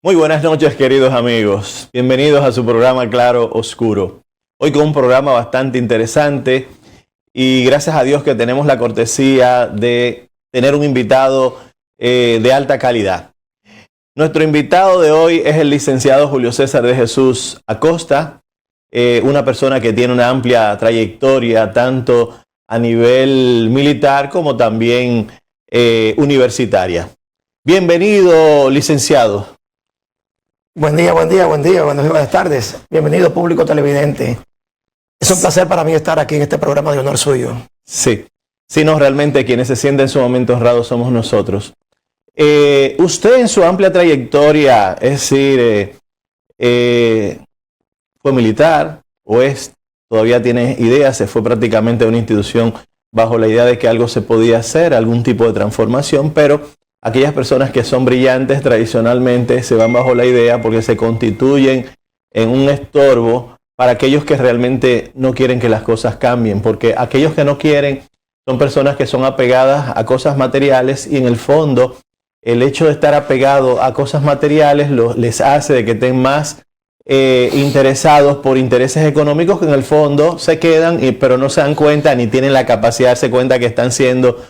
Muy buenas noches, queridos amigos. Bienvenidos a su programa Claro Oscuro. Hoy con un programa bastante interesante y gracias a Dios que tenemos la cortesía de tener un invitado de alta calidad. Nuestro invitado de hoy es el licenciado Julio César de Jesús Acosta, una persona que tiene una amplia trayectoria tanto a nivel militar como también universitaria. Bienvenido, licenciado. Buenas tardes. Bienvenido, público televidente. Es un placer para mí estar aquí en este programa de honor suyo. Sí, no, realmente quienes se sienten en su momento honrados somos nosotros. Usted en su amplia trayectoria, es decir, fue militar o todavía tiene ideas, se fue prácticamente a una institución bajo la idea de que algo se podía hacer, algún tipo de transformación, pero aquellas personas que son brillantes tradicionalmente se van bajo la idea porque se constituyen en un estorbo para aquellos que realmente no quieren que las cosas cambien, porque aquellos que no quieren son personas que son apegadas a cosas materiales y en el fondo el hecho de estar apegado a cosas materiales les hace de que estén más interesados por intereses económicos que en el fondo se quedan, pero no se dan cuenta ni tienen la capacidad de darse cuenta que están siendo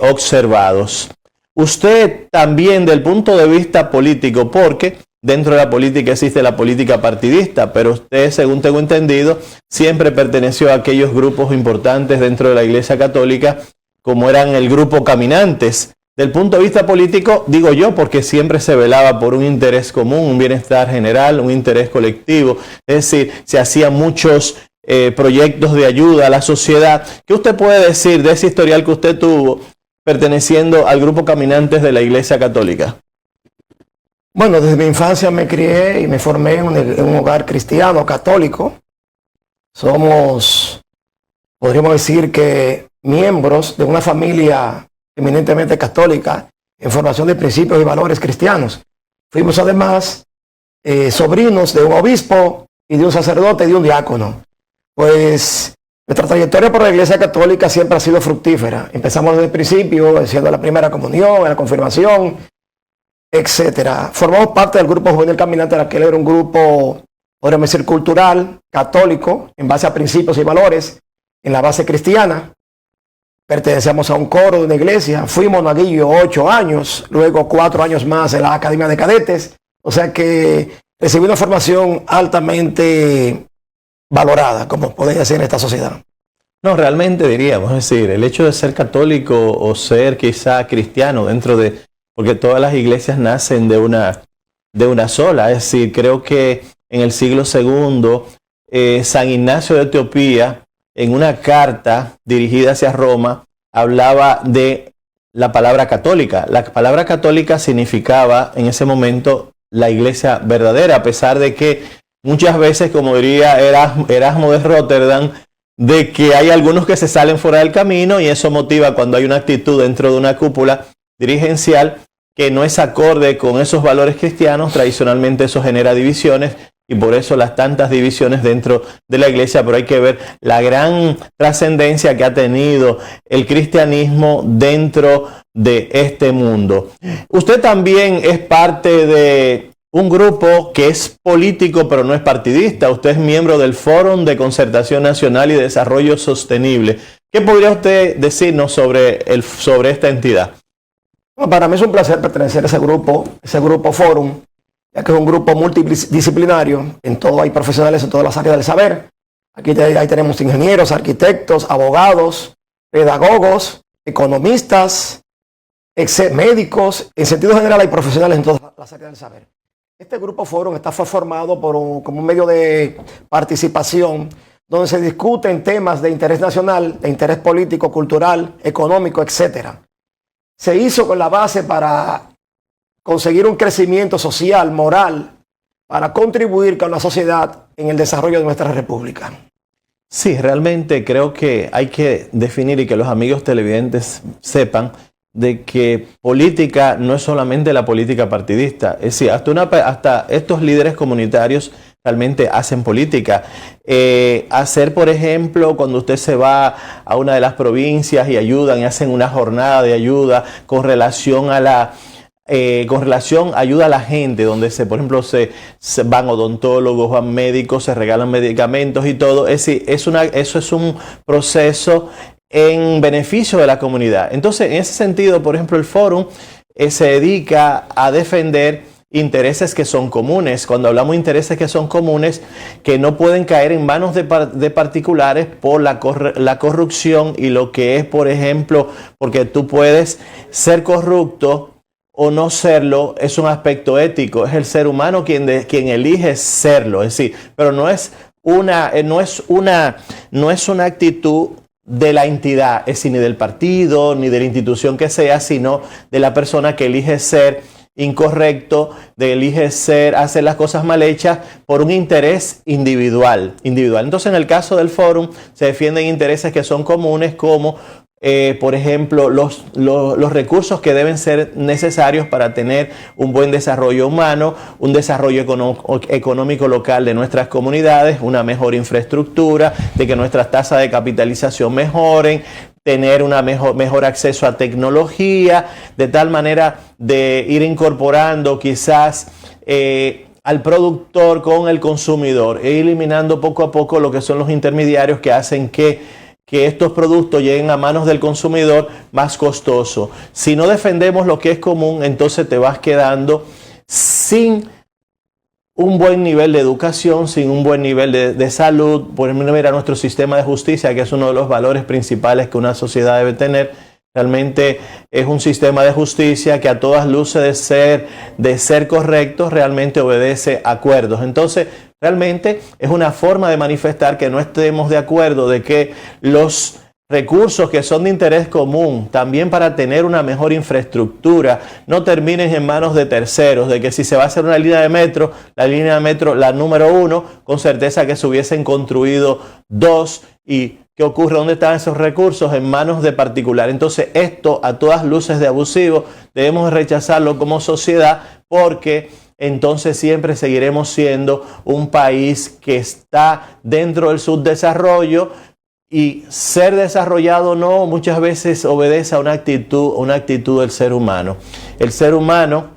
observados. Usted también del punto de vista político, porque dentro de la política existe la política partidista, pero usted, según tengo entendido, siempre perteneció a aquellos grupos importantes dentro de la Iglesia Católica, como eran el grupo Caminantes. Del punto de vista político, digo yo, porque siempre se velaba por un interés común, un bienestar general, un interés colectivo. Es decir, se hacían muchos proyectos de ayuda a la sociedad. ¿Qué usted puede decir de ese historial que usted tuvo perteneciendo al grupo Caminantes de la Iglesia Católica? Bueno, desde mi infancia me crié y me formé en un hogar cristiano, católico. Somos, podríamos decir que miembros de una familia eminentemente católica en formación de principios y valores cristianos. Fuimos además sobrinos de un obispo y de un sacerdote y de un diácono. Pues nuestra trayectoria por la Iglesia Católica siempre ha sido fructífera. Empezamos desde el principio, haciendo la primera comunión, la confirmación, etcétera. Formamos parte del grupo Juvenil Caminante, aquel era un grupo, podríamos decir, cultural, católico, en base a principios y valores, en la base cristiana. Pertenecíamos a un coro de una iglesia, fuimos monaguillo 8 años, luego 4 años más en la Academia de Cadetes, o sea que recibí una formación altamente valorada, como podéis decir, en esta sociedad. No, realmente diríamos, es decir, el hecho de ser católico o ser quizá cristiano dentro de, porque todas las iglesias nacen de una sola, es decir, creo que en el siglo II, San Ignacio de Etiopía, en una carta dirigida hacia Roma, hablaba de la palabra católica. La palabra católica significaba en ese momento la iglesia verdadera, a pesar de que muchas veces, como diría Erasmo de Rotterdam, de que hay algunos que se salen fuera del camino y eso motiva cuando hay una actitud dentro de una cúpula dirigencial que no es acorde con esos valores cristianos. Tradicionalmente eso genera divisiones y por eso las tantas divisiones dentro de la iglesia, pero hay que ver la gran trascendencia que ha tenido el cristianismo dentro de este mundo. Usted también es parte de un grupo que es político pero no es partidista. Usted es miembro del Fórum de Concertación Nacional y Desarrollo Sostenible. ¿Qué podría usted decirnos sobre esta entidad? Bueno, para mí es un placer pertenecer a ese grupo Fórum, ya que es un grupo multidisciplinario. En todo hay profesionales en todas las áreas del saber. Ahí tenemos ingenieros, arquitectos, abogados, pedagogos, economistas, médicos. En sentido general hay profesionales en todas las áreas del saber. Este grupo Fórum fue formado como un medio de participación donde se discuten temas de interés nacional, de interés político, cultural, económico, etcétera. Se hizo con la base para conseguir un crecimiento social, moral, para contribuir con la sociedad en el desarrollo de nuestra república. Sí, realmente creo que hay que definir y que los amigos televidentes sepan de que política no es solamente la política partidista. Es decir, hasta estos líderes comunitarios realmente hacen política. Hacer, por ejemplo, cuando usted se va a una de las provincias y ayudan y hacen una jornada de ayuda con relación a con relación a ayuda a la gente, donde por ejemplo, se van odontólogos, van médicos, se regalan medicamentos y todo. Es decir, eso es un proceso en beneficio de la comunidad. Entonces, en ese sentido, por ejemplo, el Fórum se dedica a defender intereses que son comunes. Cuando hablamos de intereses que son comunes, que no pueden caer en manos de particulares por la corrupción y lo que es, por ejemplo, porque tú puedes ser corrupto o no serlo, es un aspecto ético. Es el ser humano quien elige serlo. Es decir, pero no es una actitud de la entidad, es decir, ni del partido, ni de la institución que sea, sino de la persona que elige ser incorrecto, elige hacer las cosas mal hechas por un interés individual. Entonces, en el caso del Fórum, se defienden intereses que son comunes, como por ejemplo, los recursos que deben ser necesarios para tener un buen desarrollo humano, un desarrollo económico local de nuestras comunidades, una mejor infraestructura, de que nuestras tasas de capitalización mejoren, tener un mejor acceso a tecnología, de tal manera de ir incorporando quizás al productor con el consumidor e eliminando poco a poco lo que son los intermediarios que hacen que estos productos lleguen a manos del consumidor más costoso. Si no defendemos lo que es común, entonces te vas quedando sin un buen nivel de educación, sin un buen nivel de salud. Por ejemplo, mira nuestro sistema de justicia, que es uno de los valores principales que una sociedad debe tener. Realmente es un sistema de justicia que a todas luces de ser correcto, realmente obedece a acuerdos. Entonces, realmente es una forma de manifestar que no estemos de acuerdo de que los recursos que son de interés común, también para tener una mejor infraestructura, no terminen en manos de terceros, de que si se va a hacer una línea de metro, la número 1, con certeza que se hubiesen construido 2 y ¿qué ocurre? ¿Dónde están esos recursos? En manos de particular. Entonces, esto a todas luces de abusivo, debemos rechazarlo como sociedad, porque entonces siempre seguiremos siendo un país que está dentro del subdesarrollo, y ser desarrollado no, muchas veces obedece a una actitud del ser humano. El ser humano,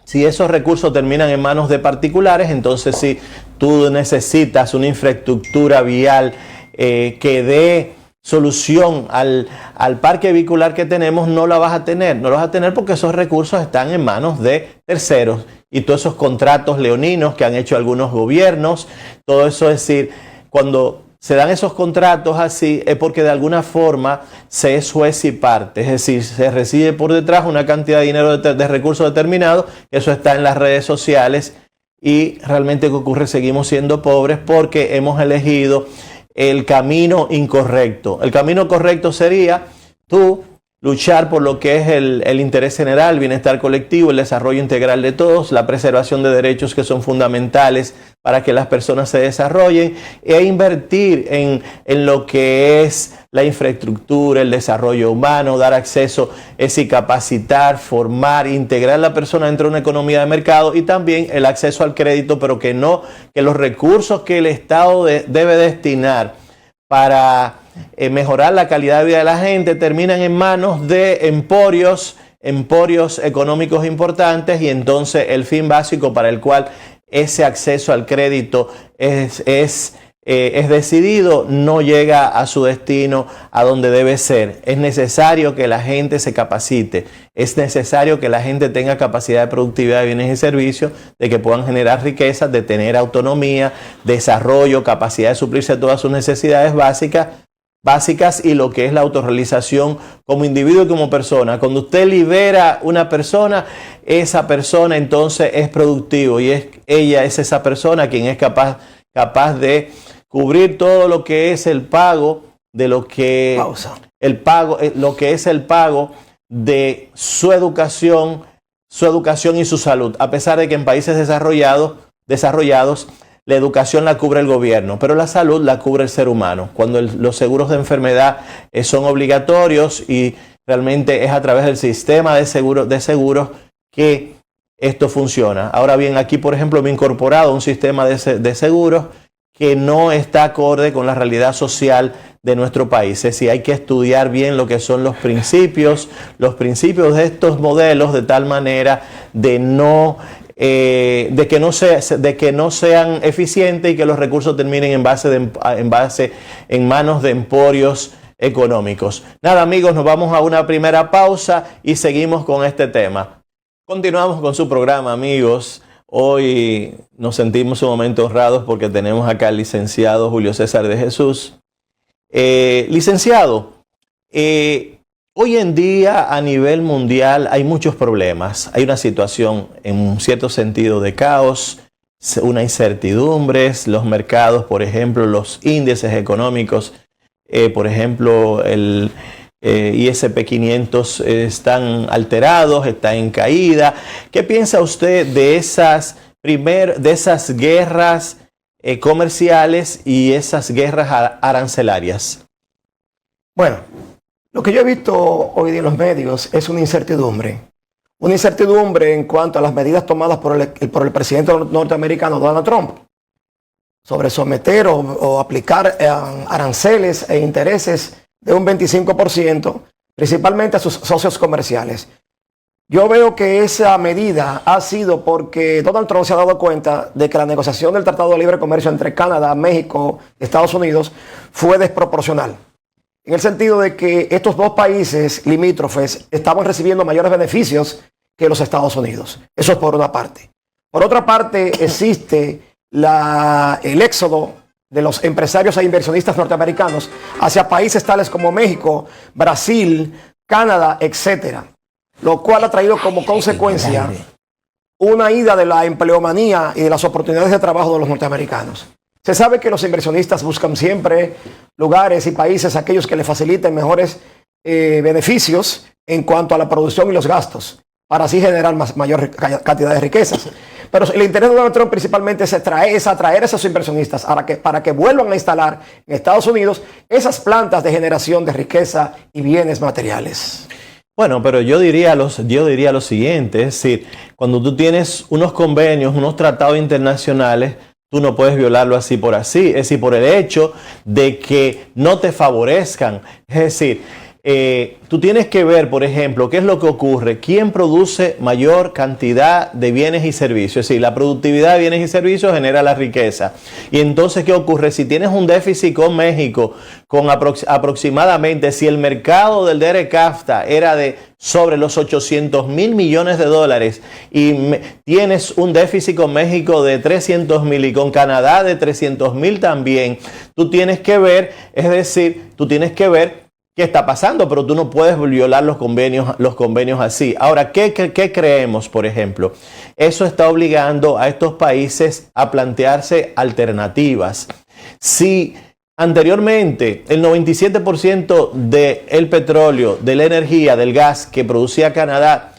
si esos recursos terminan en manos de particulares, entonces si tú necesitas una infraestructura vial que dé solución al parque vehicular que tenemos, no la vas a tener. No lo vas a tener porque esos recursos están en manos de terceros. Y todos esos contratos leoninos que han hecho algunos gobiernos, todo eso, es decir, cuando se dan esos contratos así, es porque de alguna forma se es juez y parte. Es decir, se recibe por detrás una cantidad de dinero de recursos determinados. Eso está en las redes sociales. Y realmente, ¿qué ocurre? Seguimos siendo pobres porque hemos elegido el camino incorrecto. El camino correcto sería tú luchar por lo que es el interés general, el bienestar colectivo, el desarrollo integral de todos, la preservación de derechos que son fundamentales para que las personas se desarrollen, e invertir en lo que es la infraestructura, el desarrollo humano, dar acceso, es decir, capacitar, formar, integrar a la persona dentro de una economía de mercado, y también el acceso al crédito, pero que los recursos que el Estado debe destinar para mejorar la calidad de vida de la gente terminan en manos de emporios económicos importantes, y entonces el fin básico para el cual ese acceso al crédito es decidido no llega a su destino, a donde debe ser. Es necesario que la gente se capacite, es necesario que la gente tenga capacidad de productividad de bienes y servicios, de que puedan generar riquezas, de tener autonomía, desarrollo, capacidad de suplirse todas sus necesidades básicas, y lo que es la autorrealización como individuo y como persona. Cuando usted libera una persona, esa persona entonces es productivo, y ella es esa persona quien es capaz de cubrir todo lo que es el pago de lo que es el pago de su educación y su salud, a pesar de que en países desarrollados la educación la cubre el gobierno, pero la salud la cubre el ser humano. Cuando los seguros de enfermedad son obligatorios, y realmente es a través del sistema de seguros que esto funciona. Ahora bien, aquí, por ejemplo, me he incorporado un sistema de seguros que no está acorde con la realidad social de nuestro país. Es decir, hay que estudiar bien lo que son los principios de estos modelos, de tal manera de que no sean eficientes y que los recursos terminen en manos de emporios económicos. Nada, amigos, nos vamos a una primera pausa y seguimos con este tema. Continuamos con su programa, amigos. Hoy nos sentimos un momento honrados porque tenemos acá al licenciado Julio César de Jesús. Licenciado, hoy en día a nivel mundial hay muchos problemas. Hay una situación en un cierto sentido de caos, una incertidumbre, los mercados, por ejemplo, los índices económicos, por ejemplo, el ISP 500 están alterados, está en caída. ¿Qué piensa usted de esas guerras comerciales y esas guerras arancelarias? Bueno, lo que yo he visto hoy día en los medios es una incertidumbre. Una incertidumbre en cuanto a las medidas tomadas por el presidente norteamericano Donald Trump sobre someter o aplicar aranceles e intereses de un 25%, principalmente a sus socios comerciales. Yo veo que esa medida ha sido porque Donald Trump se ha dado cuenta de que la negociación del Tratado de Libre Comercio entre Canadá, México y Estados Unidos fue desproporcional. En el sentido de que estos dos países limítrofes estaban recibiendo mayores beneficios que los Estados Unidos. Eso es por una parte. Por otra parte, existe el éxodo de los empresarios e inversionistas norteamericanos hacia países tales como México, Brasil, Canadá, etcétera, lo cual ha traído como consecuencia una ida de la empleomanía y de las oportunidades de trabajo de los norteamericanos. Se sabe que los inversionistas buscan siempre lugares y países aquellos que les faciliten mejores beneficios en cuanto a la producción y los gastos, para así generar mayor cantidad de riquezas. Pero el interés de Donald Trump principalmente es atraer a esos inversionistas para que vuelvan a instalar en Estados Unidos esas plantas de generación de riqueza y bienes materiales. Bueno, pero yo diría lo siguiente, es decir, cuando tú tienes unos convenios, unos tratados internacionales, tú no puedes violarlo así por así, es decir, por el hecho de que no te favorezcan. Es decir, tú tienes que ver, por ejemplo, qué es lo que ocurre, quién produce mayor cantidad de bienes y servicios. Es decir, la productividad de bienes y servicios genera la riqueza. Y entonces, ¿qué ocurre? Si tienes un déficit con México, con aproximadamente, si el mercado del DERECAFTA era de sobre los 800,000 millones de dólares y tienes un déficit con México de 300,000 y con Canadá de 300,000 también, tú tienes que ver, qué está pasando, pero tú no puedes violar los convenios así. Ahora, ¿qué creemos, por ejemplo? Eso está obligando a estos países a plantearse alternativas. Si anteriormente el 97% del petróleo, de la energía, del gas que producía Canadá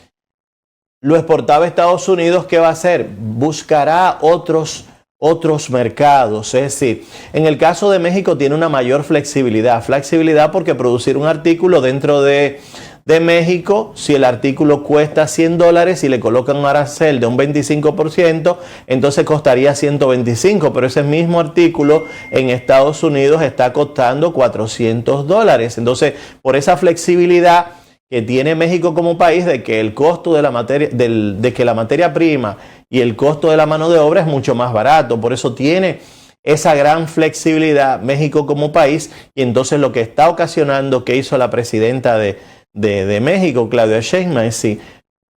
lo exportaba a Estados Unidos, ¿qué va a hacer? Buscará otros mercados. Es decir, en el caso de México tiene una mayor flexibilidad porque producir un artículo dentro de México, si el artículo cuesta $100 y le colocan un arancel de un 25%, entonces costaría 125, pero ese mismo artículo en Estados Unidos está costando $400. Entonces, por esa flexibilidad que tiene México como país de que el costo de la materia prima y el costo de la mano de obra es mucho más barato, por eso tiene esa gran flexibilidad México como país. Y entonces lo que está ocasionando que hizo la presidenta de México, Claudia Sheinbaum, es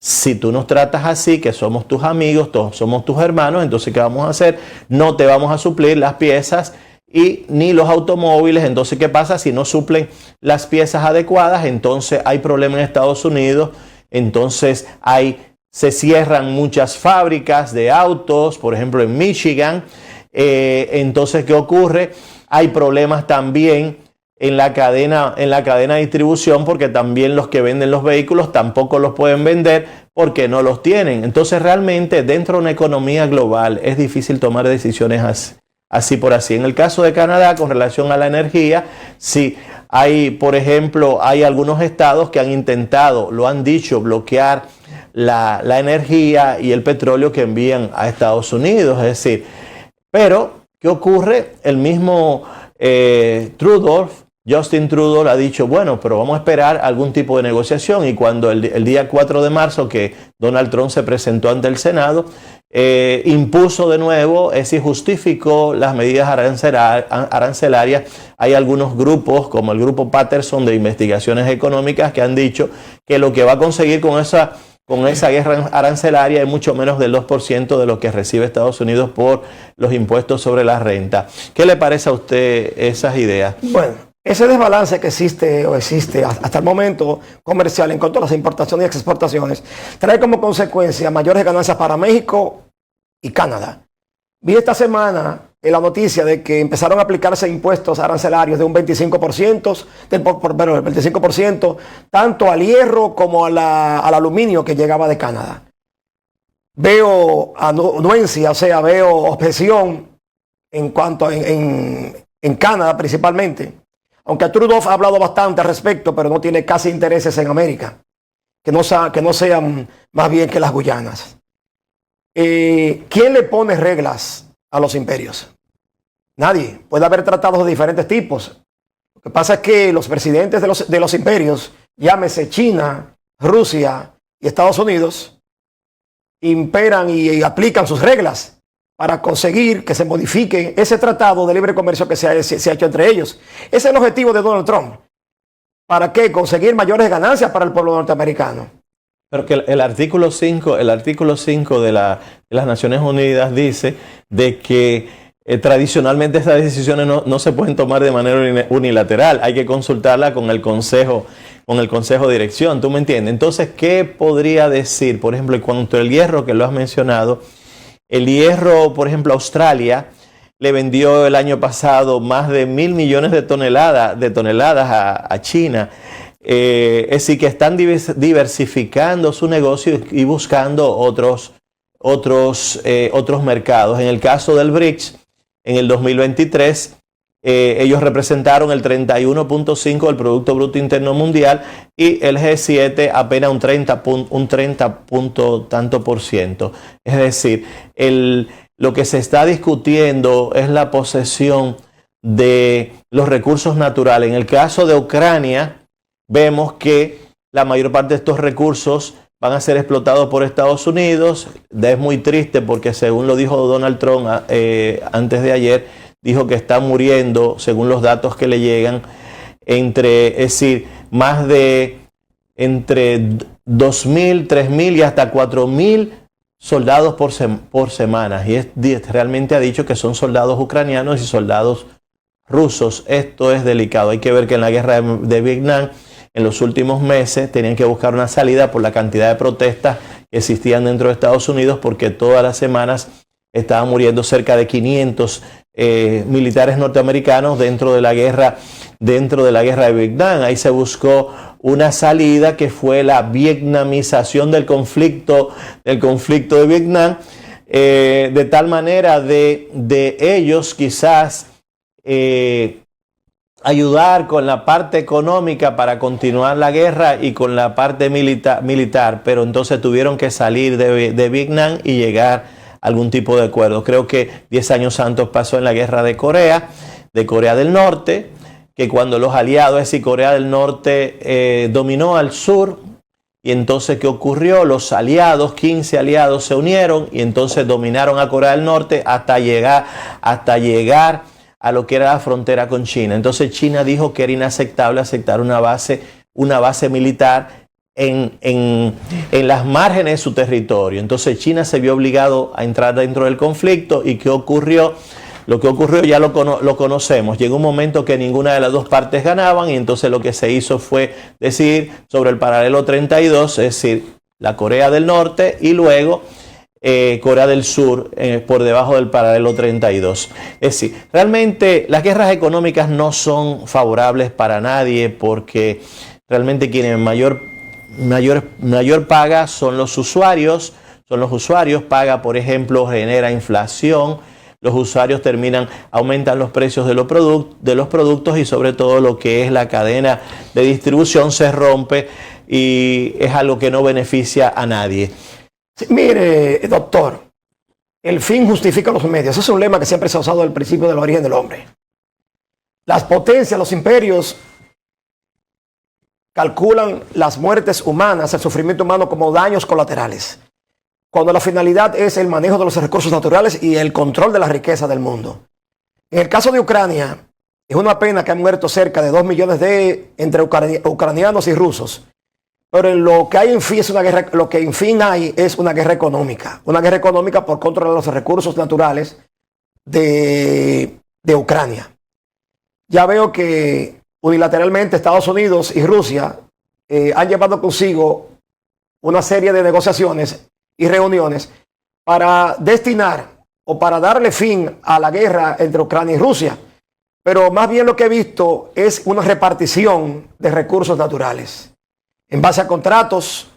si tú nos tratas así, que somos tus amigos, todos somos tus hermanos, entonces ¿qué vamos a hacer? No te vamos a suplir las piezas y ni los automóviles. Entonces, ¿qué pasa? Si no suplen las piezas adecuadas, entonces hay problema en Estados Unidos, entonces se cierran muchas fábricas de autos, por ejemplo en Michigan. Entonces, ¿qué ocurre? Hay problemas también en la cadena de distribución, porque también los que venden los vehículos tampoco los pueden vender porque no los tienen. Entonces, realmente dentro de una economía global es difícil tomar decisiones así por así. En el caso de Canadá, con relación a la energía, sí hay, por ejemplo, hay algunos estados que han intentado, lo han dicho, bloquear la energía y el petróleo que envían a Estados Unidos. Es decir, pero ¿qué ocurre? El mismo Trudeau Justin Trudeau ha dicho, bueno, pero vamos a esperar algún tipo de negociación. Y cuando el día 4 de marzo que Donald Trump se presentó ante el Senado, impuso de nuevo, es decir, justificó las medidas arancelarias. Hay algunos grupos, como el grupo Patterson de investigaciones económicas, que han dicho que lo que va a conseguir con esa guerra arancelaria es mucho menos del 2% de lo que recibe Estados Unidos por los impuestos sobre la renta. ¿Qué le parece a usted esas ideas? Bueno, ese desbalance que existe hasta el momento comercial en cuanto a las importaciones y exportaciones trae como consecuencia mayores ganancias para México y Canadá. Vi esta semana la noticia de que empezaron a aplicarse impuestos arancelarios de un 25%, del 25%, tanto al hierro como al aluminio que llegaba de Canadá. Veo anuencia, o sea, veo objeción en cuanto en Canadá principalmente. Aunque Trudeau ha hablado bastante al respecto, pero no tiene casi intereses en América, que no sean más bien que las Guyanas. ¿Quién le pone reglas a los imperios? Nadie. Puede haber tratados de diferentes tipos. Lo que pasa es que los presidentes de los imperios, llámese China, Rusia y Estados Unidos, imperan y aplican sus reglas para conseguir que se modifique ese tratado de libre comercio que se ha hecho entre ellos. Ese es el objetivo de Donald Trump. ¿Para qué? Conseguir mayores ganancias para el pueblo norteamericano. Pero que el artículo 5 de las Naciones Unidas dice de que tradicionalmente estas decisiones no se pueden tomar de manera unilateral. Hay que consultarla con el Consejo de Dirección. ¿Tú me entiendes? Entonces, ¿qué podría decir? Por ejemplo, en cuanto al hierro, que lo has mencionado, el hierro, por ejemplo, Australia le vendió el año pasado más de 1.000 millones de toneladas a China. Es decir, que están diversificando su negocio y buscando otros mercados. En el caso del BRICS, en el 2023, ellos representaron el 31.5% del Producto Bruto Interno Mundial y el G7 apenas un 30 tanto por ciento. Es decir, lo que se está discutiendo es la posesión de los recursos naturales. En el caso de Ucrania, vemos que la mayor parte de estos recursos van a ser explotados por Estados Unidos. Es muy triste porque, según lo dijo Donald Trump antes de ayer, dijo que está muriendo, según los datos que le llegan, más de entre 2.000, 3.000 y hasta 4.000 soldados por semana. Y realmente ha dicho que son soldados ucranianos y soldados rusos. Esto es delicado. Hay que ver que en la guerra de Vietnam, en los últimos meses, tenían que buscar una salida por la cantidad de protestas que existían dentro de Estados Unidos, porque todas las semanas estaban muriendo cerca de 500 militares norteamericanos dentro de la guerra de Vietnam. Ahí se buscó una salida que fue la vietnamización del conflicto de Vietnam, de tal manera de ellos quizás ayudar con la parte económica para continuar la guerra y con la parte militar, pero entonces tuvieron que salir de Vietnam y llegar a algún tipo de acuerdo. Creo que 10 años antes pasó en la guerra de Corea del Norte, que cuando los aliados, es decir, Corea del Norte dominó al sur, y entonces ¿qué ocurrió? Los aliados, 15 aliados se unieron y entonces dominaron a Corea del Norte hasta llegar a lo que era la frontera con China. Entonces China dijo que era inaceptable aceptar una base militar en las márgenes de su territorio. Entonces China se vio obligado a entrar dentro del conflicto. ¿Y qué ocurrió? Lo que ocurrió ya lo conocemos. Llegó un momento que ninguna de las dos partes ganaban, y entonces lo que se hizo fue decidir sobre el paralelo 32, es decir, la Corea del Norte y luego Corea del Sur por debajo del paralelo 32. Es decir, realmente las guerras económicas no son favorables para nadie, porque realmente quienes mayor paga son los usuarios. Paga, por ejemplo, genera inflación. Los usuarios aumentan los precios de los productos, y sobre todo lo que es la cadena de distribución se rompe, y es algo que no beneficia a nadie. Sí, mire, doctor, el fin justifica los medios. Ese es un lema que siempre se ha usado al principio del origen del hombre. Las potencias, los imperios, calculan las muertes humanas, el sufrimiento humano como daños colaterales, cuando la finalidad es el manejo de los recursos naturales y el control de la riqueza del mundo. En el caso de Ucrania, es una pena que han muerto cerca de 2 millones entre ucranianos y rusos. Pero en lo que hay en fin es una guerra, lo que en fin hay es una guerra económica por controlar los recursos naturales de Ucrania. Ya veo que unilateralmente Estados Unidos y Rusia han llevado consigo una serie de negociaciones y reuniones para destinar o para darle fin a la guerra entre Ucrania y Rusia. Pero más bien lo que he visto es una repartición de recursos naturales en base a contratos,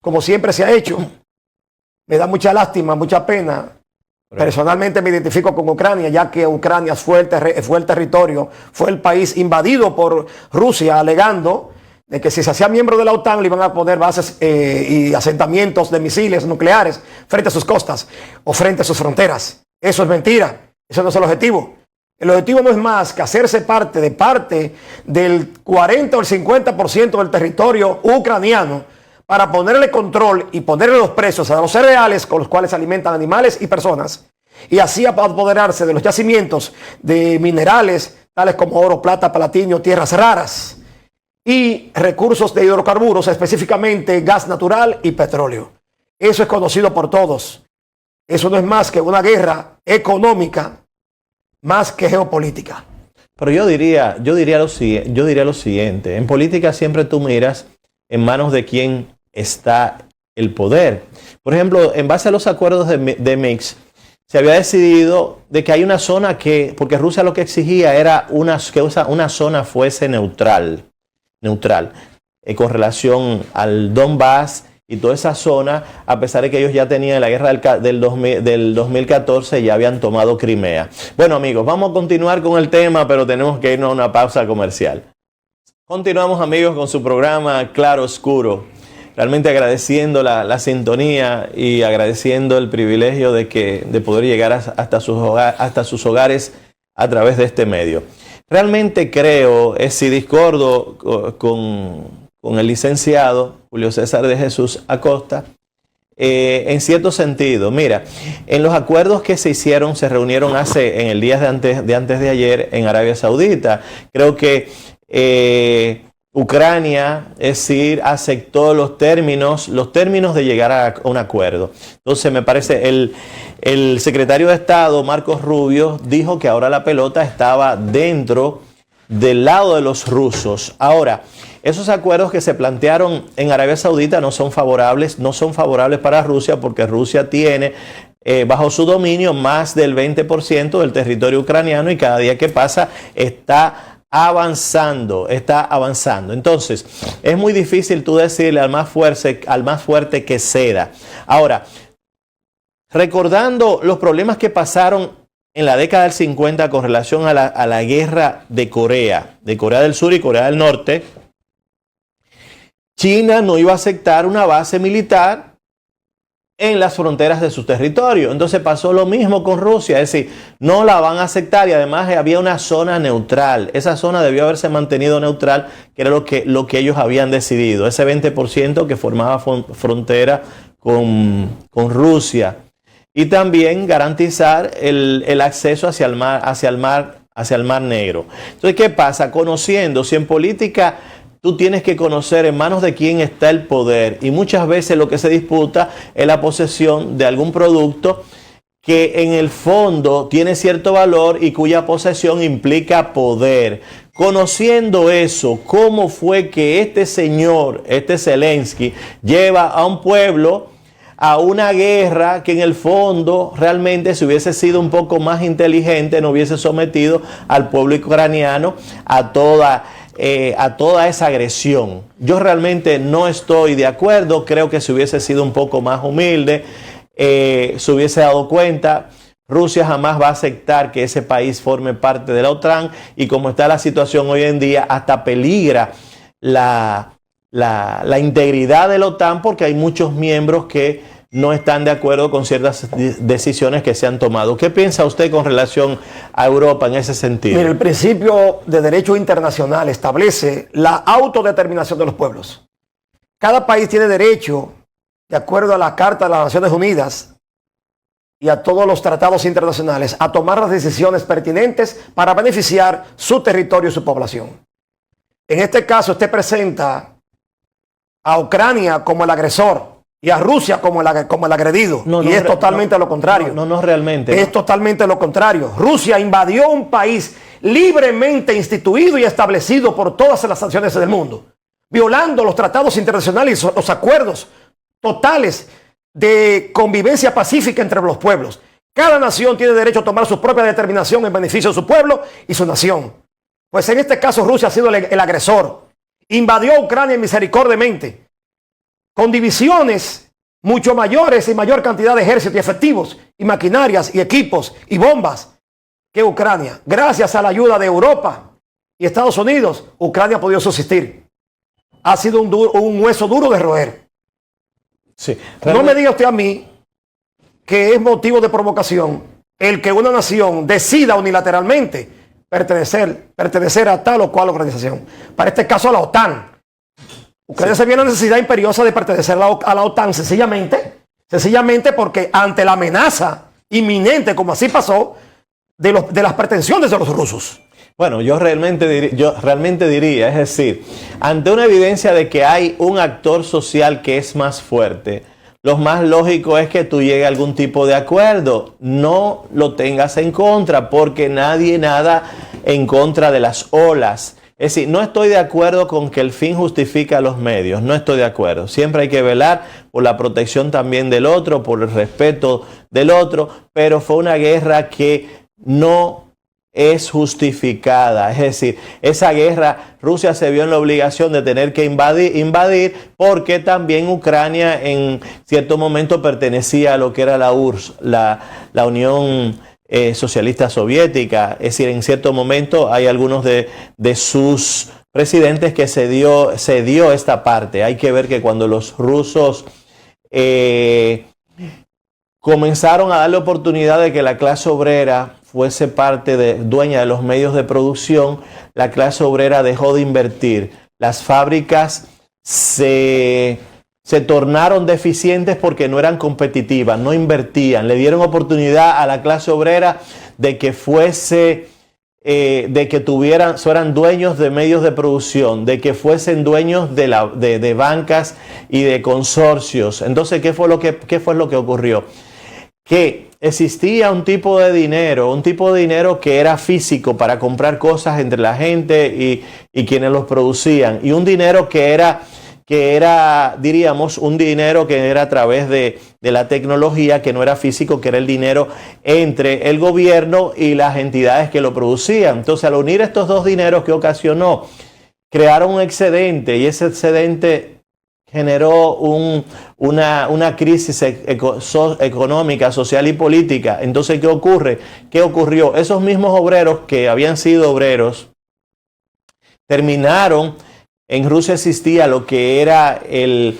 como siempre se ha hecho. Me da mucha lástima, mucha pena. Personalmente me identifico con Ucrania, ya que Ucrania fue el territorio, fue el país invadido por Rusia, alegando de que si se hacía miembro de la OTAN le iban a poner bases y asentamientos de misiles nucleares frente a sus costas o frente a sus fronteras. Eso es mentira, eso no es el objetivo. El objetivo no es más que hacerse parte del 40 o el 50% del territorio ucraniano para ponerle control y ponerle los precios a los cereales con los cuales se alimentan animales y personas, y así apoderarse de los yacimientos de minerales tales como oro, plata, palatinio, tierras raras y recursos de hidrocarburos, específicamente gas natural y petróleo. Eso es conocido por todos. Eso no es más que una guerra económica más que geopolítica. Pero yo diría lo siguiente. En política siempre tú miras en manos de quién está el poder. Por ejemplo, en base a los acuerdos de Minsk, se había decidido de que hay una zona porque Rusia lo que exigía era que una zona fuese neutral, con relación al Donbass y toda esa zona, a pesar de que ellos ya tenían la guerra del 2014, ya habían tomado Crimea. Bueno, amigos, vamos a continuar con el tema, pero tenemos que irnos a una pausa comercial. Continuamos, amigos, con su programa Claro Oscuro. Realmente agradeciendo la sintonía y agradeciendo el privilegio de poder llegar hasta sus hogares a través de este medio. Realmente creo, si discordo con el licenciado Julio César de Jesús Acosta, en cierto sentido. Mira, en los acuerdos que se reunieron en el día de antes de ayer en Arabia Saudita. Creo que Ucrania, es decir, aceptó los términos de llegar a un acuerdo. Entonces me parece el secretario de Estado, Marcos Rubio, dijo que ahora la pelota estaba del lado de los rusos. Ahora, esos acuerdos que se plantearon en Arabia Saudita no son favorables para Rusia, porque Rusia tiene bajo su dominio más del 20% del territorio ucraniano y cada día que pasa está avanzando. Entonces, es muy difícil tú decirle al más fuerte que ceda. Ahora, recordando los problemas que pasaron en la década del 50 con relación a la guerra de Corea del Sur y Corea del Norte, China no iba a aceptar una base militar en las fronteras de su territorio. Entonces pasó lo mismo con Rusia, es decir, no la van a aceptar, y además había una zona neutral. Esa zona debió haberse mantenido neutral, que era lo que ellos habían decidido, ese 20% que formaba frontera con Rusia, y también garantizar el acceso hacia el mar Negro. Entonces, ¿qué pasa? Conociendo, si en política tú tienes que conocer en manos de quién está el poder, y muchas veces lo que se disputa es la posesión de algún producto que en el fondo tiene cierto valor y cuya posesión implica poder. Conociendo eso, ¿cómo fue que este señor, Zelensky, lleva a un pueblo a una guerra que en el fondo realmente, si hubiese sido un poco más inteligente, no hubiese sometido al pueblo ucraniano a toda esa agresión? Yo realmente no estoy de acuerdo. Creo que si hubiese sido un poco más humilde, se hubiese dado cuenta. Rusia jamás va a aceptar que ese país forme parte de la OTAN, y como está la situación hoy en día, hasta peligra la integridad de la OTAN, porque hay muchos miembros que no están de acuerdo con ciertas decisiones que se han tomado. ¿Qué piensa usted con relación a Europa en ese sentido? Mire, el principio de derecho internacional establece la autodeterminación de los pueblos. Cada país tiene derecho, de acuerdo a la Carta de las Naciones Unidas y a todos los tratados internacionales, a tomar las decisiones pertinentes para beneficiar su territorio y su población. En este caso, usted presenta a Ucrania como el agresor y a Rusia como el agredido. Y es totalmente lo contrario. No, realmente. Es totalmente lo contrario. Rusia invadió un país libremente instituido y establecido por todas las naciones del mundo, violando los tratados internacionales y los acuerdos totales de convivencia pacífica entre los pueblos. Cada nación tiene derecho a tomar su propia determinación en beneficio de su pueblo y su nación. Pues en este caso Rusia ha sido el agresor. Invadió Ucrania misericordiamente, con divisiones mucho mayores y mayor cantidad de ejércitos y efectivos y maquinarias y equipos y bombas que Ucrania. Gracias a la ayuda de Europa y Estados Unidos, Ucrania ha podido subsistir. Ha sido un hueso duro de roer. Sí, no me diga usted a mí que es motivo de provocación el que una nación decida unilateralmente pertenecer a tal o cual organización. Para este caso a la OTAN. Ucrania se ve la necesidad imperiosa de pertenecer a la OTAN sencillamente porque ante la amenaza inminente, como así pasó, de las pretensiones de los rusos. Bueno, yo realmente diría, es decir, ante una evidencia de que hay un actor social que es más fuerte, lo más lógico es que tú llegues a algún tipo de acuerdo, no lo tengas en contra, porque nadie nada en contra de las olas. Es decir, no estoy de acuerdo con que el fin justifica los medios, no estoy de acuerdo. Siempre hay que velar por la protección también del otro, por el respeto del otro, pero fue una guerra que no es justificada. Es decir, esa guerra, Rusia se vio en la obligación de tener que invadir porque también Ucrania en cierto momento pertenecía a lo que era la URSS, la Unión Socialista Soviética. Es decir, en cierto momento hay algunos de sus presidentes que se dio esta parte. Hay que ver que cuando los rusos comenzaron a darle oportunidad de que la clase obrera fuese dueña de los medios de producción, la clase obrera dejó de invertir. Las fábricas se tornaron deficientes porque no eran competitivas, no invertían. Le dieron oportunidad a la clase obrera de que fueran dueños de medios de producción, de que fuesen dueños de bancas y de consorcios. Entonces, ¿qué fue lo que ocurrió? Que existía un tipo de dinero que era físico para comprar cosas entre la gente y quienes los producían, y un dinero que era, diríamos, un dinero que era a través de la tecnología, que no era físico, que era el dinero entre el gobierno y las entidades que lo producían. Entonces, al unir estos dos dineros, ¿qué ocasionó? Crearon un excedente, y ese excedente generó una crisis económica, social y política. Entonces, ¿qué ocurre? ¿Qué ocurrió? Esos mismos obreros que habían sido obreros terminaron. En Rusia existía lo que era el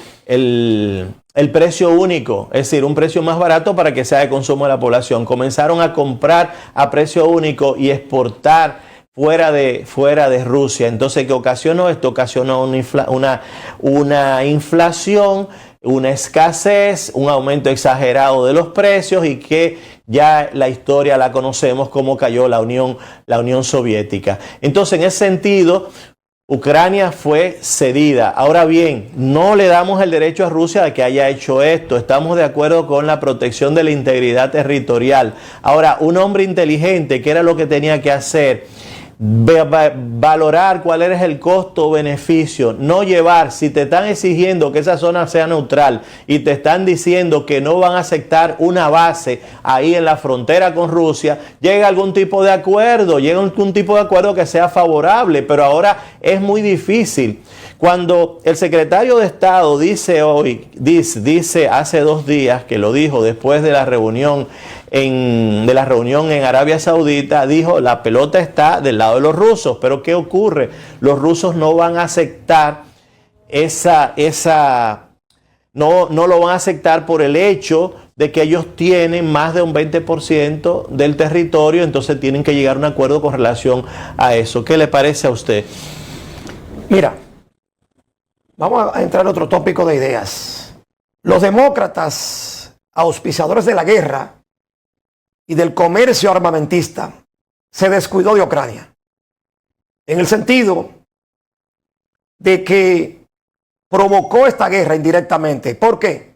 precio único, es decir, un precio más barato para que sea de consumo de la población. Comenzaron a comprar a precio único y exportar fuera de Rusia. Entonces, ¿qué ocasionó? Esto ocasionó una inflación, una escasez, un aumento exagerado de los precios, y que ya la historia la conocemos como cayó la Unión Soviética. Entonces, en ese sentido, Ucrania fue cedida. Ahora bien, no le damos el derecho a Rusia de que haya hecho esto. Estamos de acuerdo con la protección de la integridad territorial. Ahora, un hombre inteligente, ¿qué era lo que tenía que hacer? Valorar cuál es el costo-beneficio, no llevar, si te están exigiendo que esa zona sea neutral y te están diciendo que no van a aceptar una base ahí en la frontera con Rusia, llega algún tipo de acuerdo, que sea favorable, pero ahora es muy difícil. Cuando el secretario de Estado dice hace 2 días, que lo dijo después de la reunión en Arabia Saudita, dijo: la pelota está del lado de los rusos. Pero ¿qué ocurre? Los rusos no van a aceptar esa no lo van a aceptar por el hecho de que ellos tienen más de un 20% del territorio, entonces tienen que llegar a un acuerdo con relación a eso. ¿Qué le parece a usted? Mira, vamos a entrar en otro tópico de ideas. Los demócratas, auspiciadores de la guerra y del comercio armamentista, se descuidó de Ucrania, en el sentido de que provocó esta guerra indirectamente. ¿Por qué?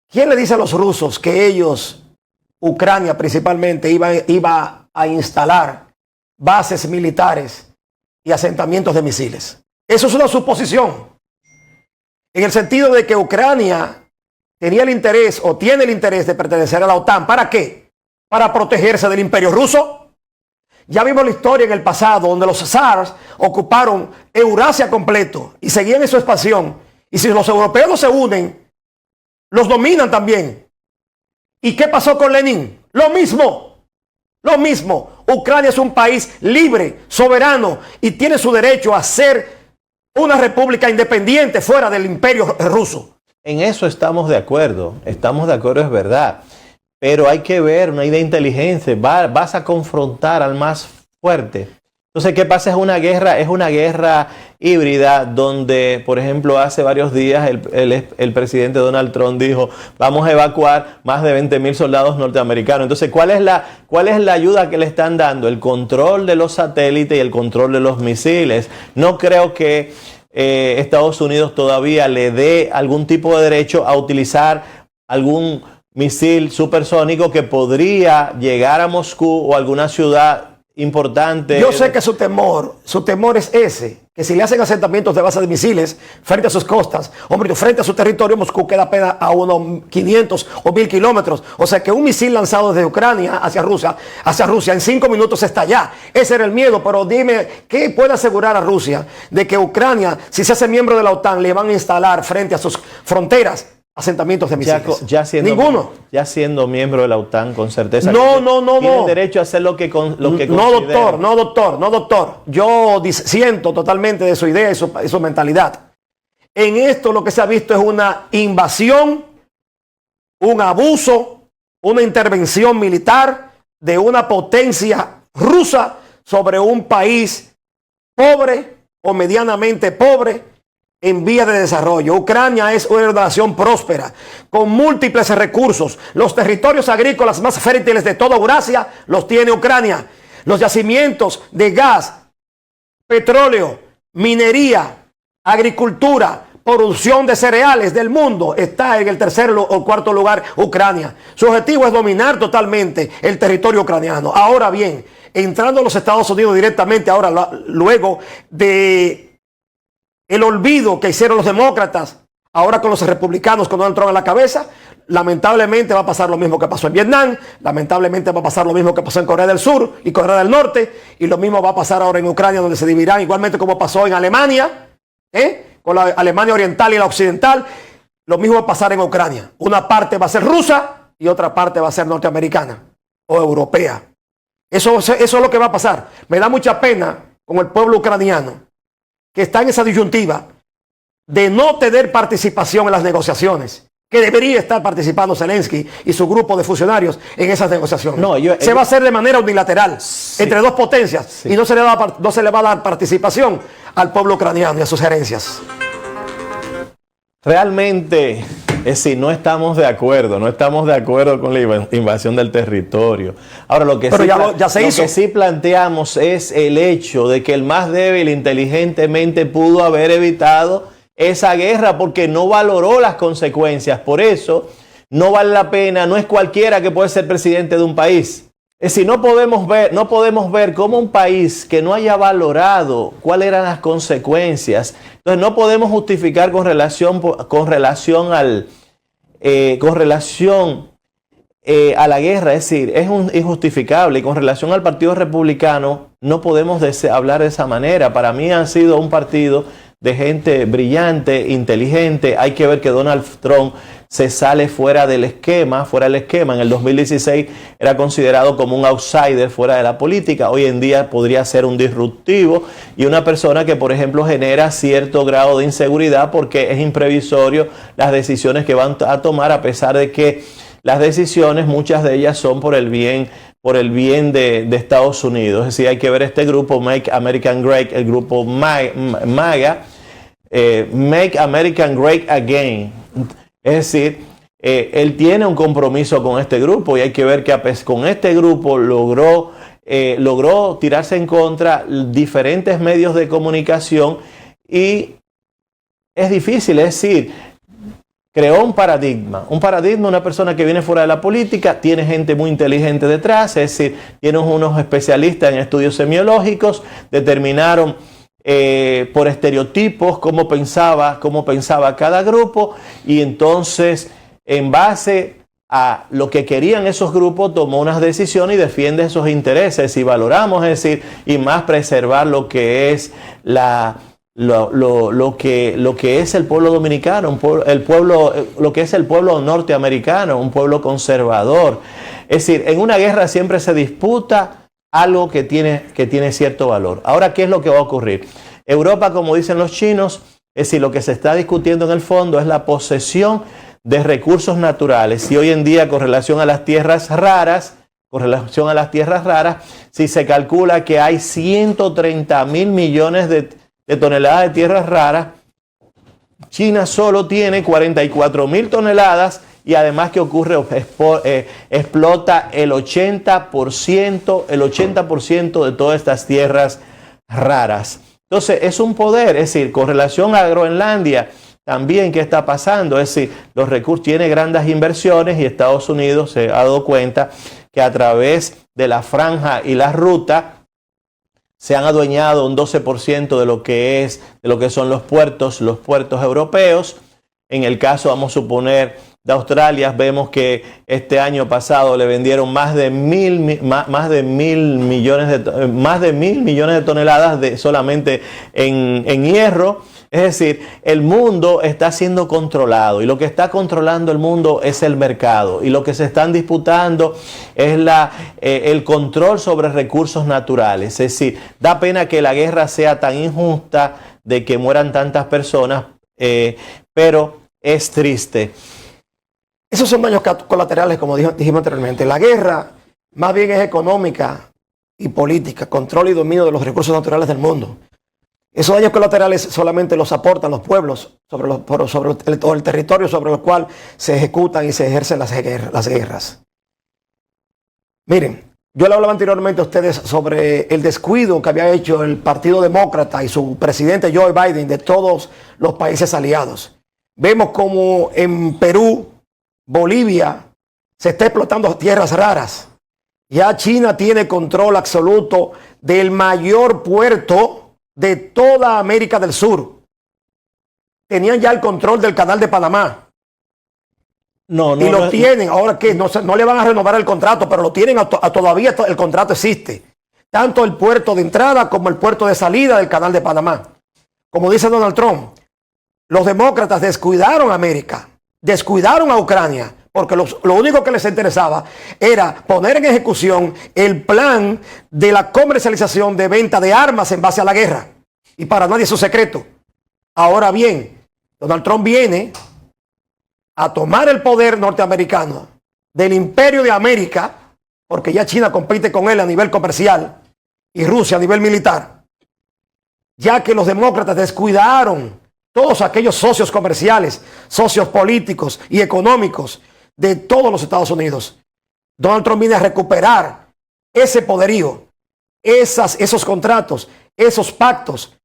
¿Quién le dice a los rusos que ellos, Ucrania principalmente, iba a instalar bases militares y asentamientos de misiles? Eso es una suposición, en el sentido de que Ucrania tenía el interés o tiene el interés de pertenecer a la OTAN. ¿Para qué? Para protegerse del imperio ruso. Ya vimos la historia en el pasado donde los zars ocuparon Eurasia completo y seguían en su expansión. Y si los europeos no se unen, los dominan también. ¿Y qué pasó con Lenin? Lo mismo. Lo mismo. Ucrania es un país libre, soberano y tiene su derecho a ser una república independiente fuera del imperio ruso. En eso estamos de acuerdo, es verdad. Pero hay que ver, no hay de inteligencia, vas a confrontar al más fuerte. Entonces, ¿qué pasa? Es una guerra híbrida donde, por ejemplo, hace varios días el presidente Donald Trump dijo, vamos a evacuar más de 20,000 soldados norteamericanos. Entonces, ¿cuál es la ayuda que le están dando? El control de los satélites y el control de los misiles. No creo que Estados Unidos todavía le dé algún tipo de derecho a utilizar algún misil supersónico que podría llegar a Moscú o alguna ciudad importante. Yo sé que su temor es ese, que si le hacen asentamientos de base de misiles frente a sus costas, hombre, frente a su territorio, Moscú queda apenas a unos 500 o 1000 kilómetros. O sea que un misil lanzado desde Ucrania hacia Rusia en 5 minutos está allá. Ese era el miedo, pero dime, ¿qué puede asegurar a Rusia de que Ucrania, si se hace miembro de la OTAN, le van a instalar frente a sus fronteras asentamientos de misiles? Ninguno. Ya siendo miembro de la OTAN, con certeza. No. Tiene derecho a hacer lo que considera. No, doctor. Yo disiento totalmente de su idea y su mentalidad. En esto lo que se ha visto es una invasión, un abuso, una intervención militar de una potencia rusa sobre un país pobre o medianamente pobre, en vías de desarrollo. Ucrania es una nación próspera, con múltiples recursos. Los territorios agrícolas más fértiles de toda Eurasia los tiene Ucrania. Los yacimientos de gas, petróleo, minería, agricultura, producción de cereales del mundo, está en el tercer o cuarto lugar Ucrania. Su objetivo es dominar totalmente el territorio ucraniano. Ahora bien, entrando a los Estados Unidos directamente, ahora luego de el olvido que hicieron los demócratas, ahora con los republicanos con Donald Trump en la cabeza, lamentablemente va a pasar lo mismo que pasó en Vietnam, lamentablemente va a pasar lo mismo que pasó en Corea del Sur y Corea del Norte, y lo mismo va a pasar ahora en Ucrania, donde se dividirán igualmente como pasó en Alemania, con la Alemania oriental y la occidental. Lo mismo va a pasar en Ucrania. Una parte va a ser rusa y otra parte va a ser norteamericana o europea. Eso es lo que va a pasar. Me da mucha pena con el pueblo ucraniano, que está en esa disyuntiva de no tener participación en las negociaciones, que debería estar participando Zelensky y su grupo de funcionarios en esas negociaciones. Se va a hacer de manera unilateral, entre dos potencias, y no se le va a dar participación al pueblo ucraniano y a sus gerencias. Realmente, es decir, no estamos de acuerdo con la invasión del territorio. Ahora, lo que sí planteamos es el hecho de que el más débil inteligentemente pudo haber evitado esa guerra porque no valoró las consecuencias. Por eso, no vale la pena, no es cualquiera que puede ser presidente de un país. Es decir, no podemos ver cómo un país que no haya valorado cuáles eran las consecuencias. Entonces no podemos justificar con relación a la guerra. Es decir, es injustificable. Y con relación al Partido Republicano no podemos hablar de esa manera. Para mí han sido un partido de gente brillante, inteligente. Hay que ver que Donald Trump se sale fuera del esquema. En el 2016 era considerado como un outsider fuera de la política. Hoy en día podría ser un disruptivo y una persona que, por ejemplo, genera cierto grado de inseguridad porque es imprevisorio las decisiones que van a tomar, a pesar de que las decisiones, muchas de ellas son por el bien de Estados Unidos. Es decir, hay que ver este grupo Make American Great, el grupo MAGA, Make American Great Again. Es decir, él tiene un compromiso con este grupo y hay que ver que con este grupo logró tirarse en contra diferentes medios de comunicación y es difícil, es decir, creó un paradigma, una persona que viene fuera de la política, tiene gente muy inteligente detrás, es decir, tiene unos especialistas en estudios semiológicos, determinaron por estereotipos cómo pensaba cada grupo y entonces en base a lo que querían esos grupos tomó unas decisiones y defiende esos intereses y valoramos, es decir, y más preservar lo que es lo que es el pueblo dominicano, lo que es el pueblo norteamericano, un pueblo conservador. Es decir, en una guerra siempre se disputa algo que tiene cierto valor. Ahora, ¿qué es lo que va a ocurrir? Europa, como dicen los chinos, es decir, lo que se está discutiendo en el fondo es la posesión de recursos naturales. Y hoy en día, con relación a las tierras raras, si se calcula que hay 130.000 millones de toneladas de tierras raras, China solo tiene 44.000 toneladas y además ¿qué ocurre? Explota el 80% de todas estas tierras raras. Entonces es un poder, es decir, con relación a Groenlandia, también ¿qué está pasando? Es decir, los recursos tiene grandes inversiones y Estados Unidos se ha dado cuenta que a través de la franja y la ruta se han adueñado un 12% de lo que son los puertos europeos. En el caso, vamos a suponer, de Australia, vemos que este año pasado le vendieron más de mil millones de toneladas solamente en hierro. Es decir, el mundo está siendo controlado y lo que está controlando el mundo es el mercado y lo que se están disputando es el control sobre recursos naturales. Es decir, da pena que la guerra sea tan injusta, de que mueran tantas personas, pero es triste. Esos son daños colaterales, como dijimos anteriormente. La guerra más bien es económica y política, control y dominio de los recursos naturales del mundo. Esos daños colaterales solamente los aportan los pueblos sobre el territorio sobre el cual se ejecutan y se ejercen las guerras. Miren, yo le hablaba anteriormente a ustedes sobre el descuido que había hecho el Partido Demócrata y su presidente Joe Biden de todos los países aliados. Vemos como en Perú, Bolivia, se está explotando tierras raras. Ya China tiene control absoluto del mayor puerto de toda América del Sur. Tenían ya el control del canal de Panamá. Y lo tienen. Ahora que no le van a renovar el contrato, pero lo tienen todavía. El contrato existe. Tanto el puerto de entrada como el puerto de salida del canal de Panamá. Como dice Donald Trump, los demócratas descuidaron a América, descuidaron a Ucrania, porque lo único que les interesaba era poner en ejecución el plan de la comercialización de venta de armas en base a la guerra. Y para nadie es un secreto. Ahora bien, Donald Trump viene a tomar el poder norteamericano del imperio de América, porque ya China compite con él a nivel comercial y Rusia a nivel militar, ya que los demócratas descuidaron todos aquellos socios comerciales, socios políticos y económicos de todos los Estados Unidos. Donald Trump viene a recuperar ese poderío, esos contratos, esos pactos,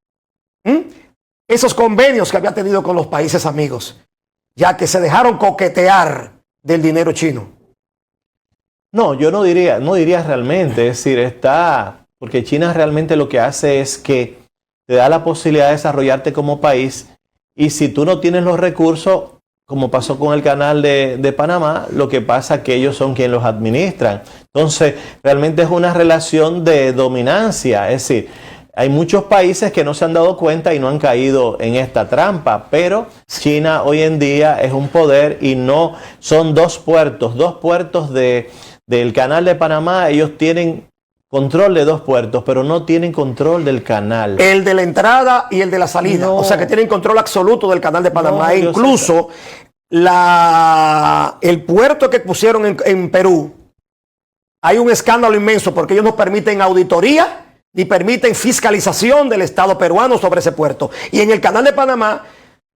esos convenios que había tenido con los países amigos, ya que se dejaron coquetear del dinero chino. No, yo no diría realmente, es decir, porque China realmente lo que hace es que te da la posibilidad de desarrollarte como país y si tú no tienes los recursos, como pasó con el canal de Panamá, lo que pasa es que ellos son quienes los administran. Entonces, realmente es una relación de dominancia. Es decir, Hay muchos países que no se han dado cuenta y no han caído en esta trampa, pero China hoy en día es un poder y no son dos puertos del canal de Panamá. Ellos tienen control de dos puertos, pero no tienen control del canal. El de la entrada y el de la salida. No. O sea que tienen control absoluto del canal de Panamá. No, e incluso el puerto que pusieron en Perú, hay un escándalo inmenso porque ellos no permiten auditoría ni permiten fiscalización del Estado peruano sobre ese puerto. Y en el canal de Panamá,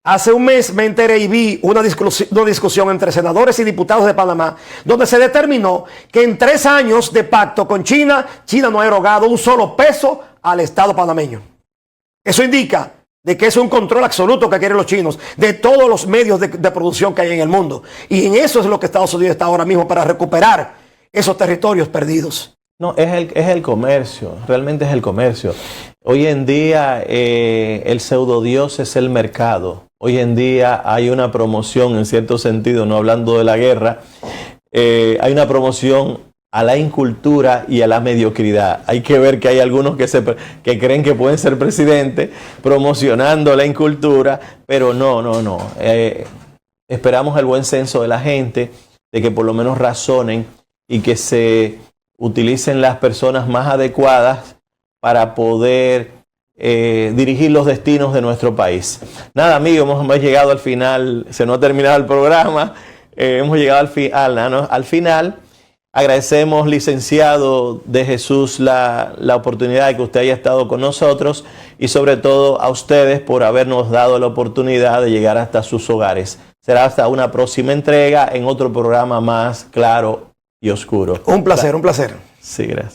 hace un mes me enteré y vi una discusión entre senadores y diputados de Panamá, donde se determinó que en 3 años de pacto con China, China no ha erogado un solo peso al Estado panameño. Eso indica de que es un control absoluto que quieren los chinos de todos los medios de producción que hay en el mundo. Y en eso es lo que Estados Unidos está ahora mismo para recuperar esos territorios perdidos. No, es el comercio, realmente es el comercio. Hoy en día el pseudodios es el mercado. Hoy en día hay una promoción, en cierto sentido, no hablando de la guerra, hay una promoción a la incultura y a la mediocridad. Hay que ver que hay algunos que creen que pueden ser presidentes promocionando la incultura, pero no. Esperamos el buen senso de la gente, de que por lo menos razonen y que se utilicen las personas más adecuadas para poder dirigir los destinos de nuestro país. Nada, amigos, hemos llegado al final, se nos ha terminado el programa, hemos llegado al final. Agradecemos, licenciado de Jesús, la oportunidad de que usted haya estado con nosotros y sobre todo a ustedes por habernos dado la oportunidad de llegar hasta sus hogares. Será hasta una próxima entrega en otro programa más claro y oscuro. Un placer, un placer. Sí, gracias.